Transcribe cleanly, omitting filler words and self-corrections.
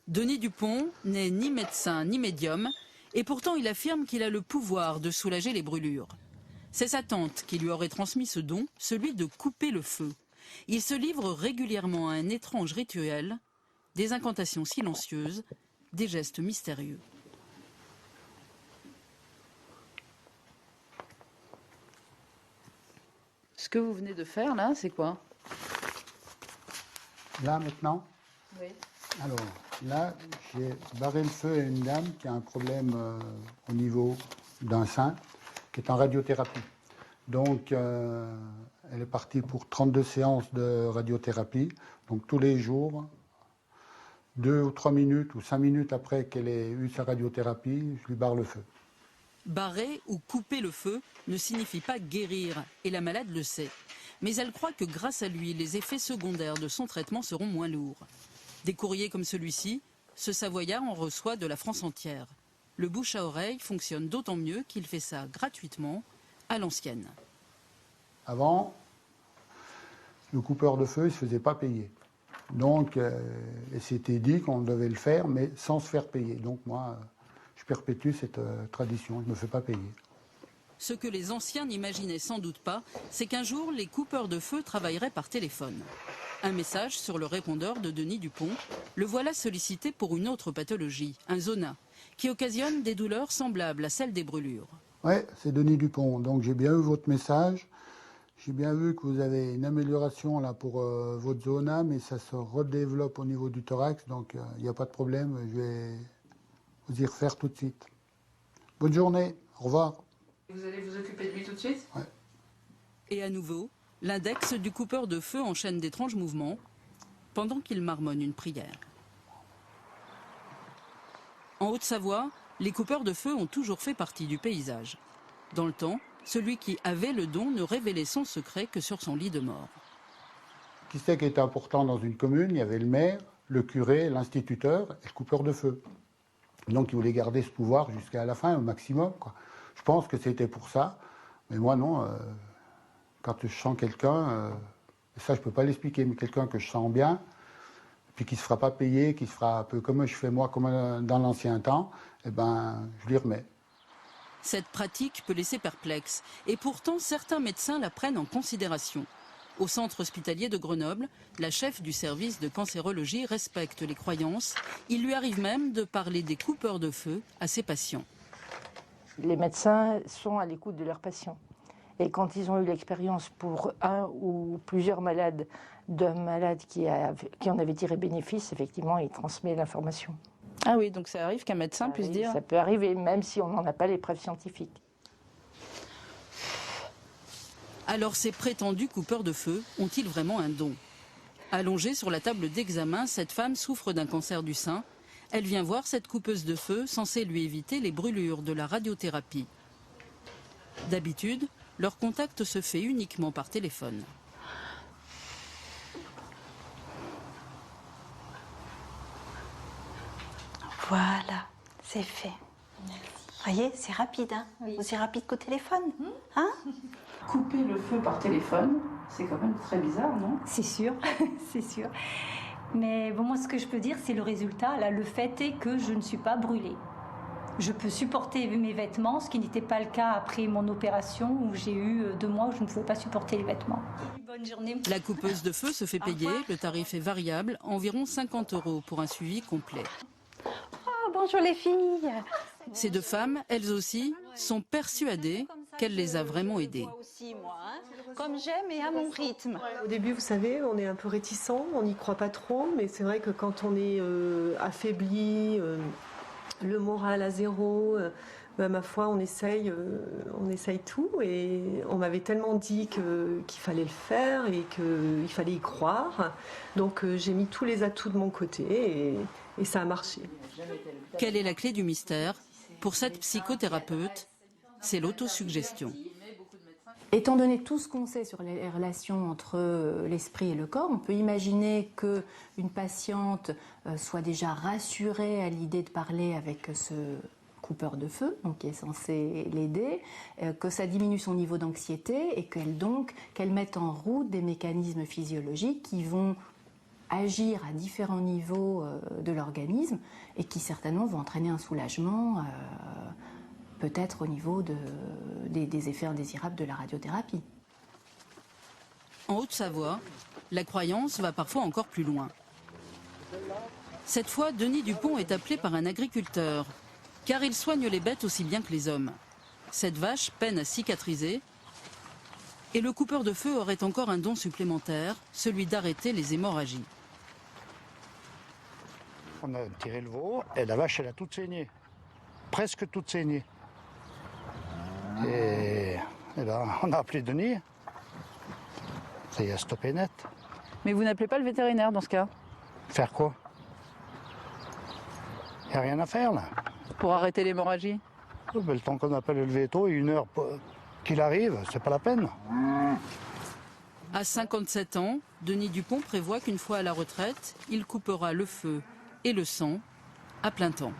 Denis Dupont n'est ni médecin ni médium, et pourtant il affirme qu'il a le pouvoir de soulager les brûlures. C'est sa tante qui lui aurait transmis ce don, celui de couper le feu. Il se livre régulièrement à un étrange rituel, des incantations silencieuses, des gestes mystérieux. Ce que vous venez de faire là, c'est quoi? Là maintenant? Oui. Alors, là, j'ai barré le feu à une dame qui a un problème au niveau d'un sein, qui est en radiothérapie. Donc, elle est partie pour 32 séances de radiothérapie. Donc, tous les jours, 2 ou 3 minutes ou 5 minutes après qu'elle ait eu sa radiothérapie, je lui barre le feu. Barrer ou couper le feu ne signifie pas guérir, et la malade le sait. Mais elle croit que grâce à lui, les effets secondaires de son traitement seront moins lourds. Des courriers comme celui-ci, ce Savoyard en reçoit de la France entière. Le bouche à oreille fonctionne d'autant mieux qu'il fait ça gratuitement, à l'ancienne. Avant, le coupeur de feu ne se faisait pas payer. Donc, c'était dit qu'on devait le faire, mais sans se faire payer. Donc, moi, je perpétue cette tradition, je ne me fais pas payer. Ce que les anciens n'imaginaient sans doute pas, c'est qu'un jour, les coupeurs de feu travailleraient par téléphone. Un message sur le répondeur de Denis Dupont, le voilà sollicité pour une autre pathologie, un zona, qui occasionne des douleurs semblables à celles des brûlures. Oui, c'est Denis Dupont. Donc, j'ai bien eu votre message. J'ai bien vu que vous avez une amélioration là pour votre zona, mais ça se redéveloppe au niveau du thorax, donc il n'y a pas de problème. Je vais vous y refaire tout de suite. Bonne journée, au revoir. Vous allez vous occuper de lui tout de suite? Ouais. Et à nouveau, l'index du coupeur de feu enchaîne d'étranges mouvements pendant qu'il marmonne une prière. En Haute-Savoie, les coupeurs de feu ont toujours fait partie du paysage. Dans le temps, celui qui avait le don ne révélait son secret que sur son lit de mort. Qui c'est qui était important dans une commune? Il y avait le maire, le curé, l'instituteur et le coupeur de feu. Donc il voulait garder ce pouvoir jusqu'à la fin, au maximum, quoi. Je pense que c'était pour ça, mais moi non. Quand je sens quelqu'un, ça je peux pas l'expliquer, mais quelqu'un que je sens bien, puis qui se fera pas payer, qui se fera un peu comme je fais moi, comme dans l'ancien temps, eh ben je lui remets. Cette pratique peut laisser perplexe, et pourtant certains médecins la prennent en considération. Au centre hospitalier de Grenoble, la chef du service de cancérologie respecte les croyances. Il lui arrive même de parler des coupeurs de feu à ses patients. Les médecins sont à l'écoute de leurs patients. Et quand ils ont eu l'expérience pour un ou plusieurs malades, d'un malade qui en avait tiré bénéfice, effectivement, il transmet l'information. Ah oui, donc ça arrive qu'un médecin puisse dire... Ça peut arriver, même si on n'en a pas les preuves scientifiques. Alors ces prétendus coupeurs de feu ont-ils vraiment un don? Allongée sur la table d'examen, cette femme souffre d'un cancer du sein. Elle vient voir cette coupeuse de feu censée lui éviter les brûlures de la radiothérapie. D'habitude, leur contact se fait uniquement par téléphone. Voilà, c'est fait. Vous voyez, c'est rapide, hein? Oui. Aussi rapide qu'au téléphone, hein? Couper le feu par téléphone, c'est quand même très bizarre, non? C'est sûr, c'est sûr. Mais bon, moi, ce que je peux dire, c'est le résultat. Là, le fait est que je ne suis pas brûlée. Je peux supporter mes vêtements, ce qui n'était pas le cas après mon opération où j'ai eu 2 mois où je ne pouvais pas supporter les vêtements. Bonne journée. La coupeuse de feu se fait payer, le tarif est variable, environ 50 € pour un suivi complet. Oh, bonjour les filles. Ces 2 femmes, elles aussi, sont persuadées qu'elle les a vraiment aidées. Moi aussi, moi, hein, comme j'aime et à mon rythme. Au début, vous savez, on est un peu réticent, on n'y croit pas trop, mais c'est vrai que quand on est affaibli, le moral à zéro, ma foi, on essaye tout. Et on m'avait tellement dit qu'il fallait le faire et qu'il fallait y croire. Donc j'ai mis tous les atouts de mon côté et ça a marché. Quelle est la clé du mystère? Pour cette psychothérapeute, c'est l'autosuggestion. Étant donné tout ce qu'on sait sur les relations entre l'esprit et le corps, on peut imaginer qu'une patiente soit déjà rassurée à l'idée de parler avec ce coupeur de feu, donc qui est censé l'aider, que ça diminue son niveau d'anxiété et qu'elle mette en route des mécanismes physiologiques qui vont agir à différents niveaux de l'organisme et qui certainement vont entraîner un soulagement, peut-être au niveau des effets indésirables de la radiothérapie. En Haute-Savoie, la croyance va parfois encore plus loin. Cette fois, Denis Dupont est appelé par un agriculteur, car il soigne les bêtes aussi bien que les hommes. Cette vache peine à cicatriser, et le coupeur de feu aurait encore un don supplémentaire, celui d'arrêter les hémorragies. On a tiré le veau, et la vache, elle a toute saignée. Presque toute saignée. Et là, on a appelé Denis. Ça y a stoppé net. Mais vous n'appelez pas le vétérinaire dans ce cas? Faire quoi? Il n'y a rien à faire, là. Pour arrêter l'hémorragie? Oh, ben, le temps qu'on appelle le véto, 1 heure qu'il arrive, c'est pas la peine. À 57 ans, Denis Dupont prévoit qu'une fois à la retraite, il coupera le feu et le sang à plein temps.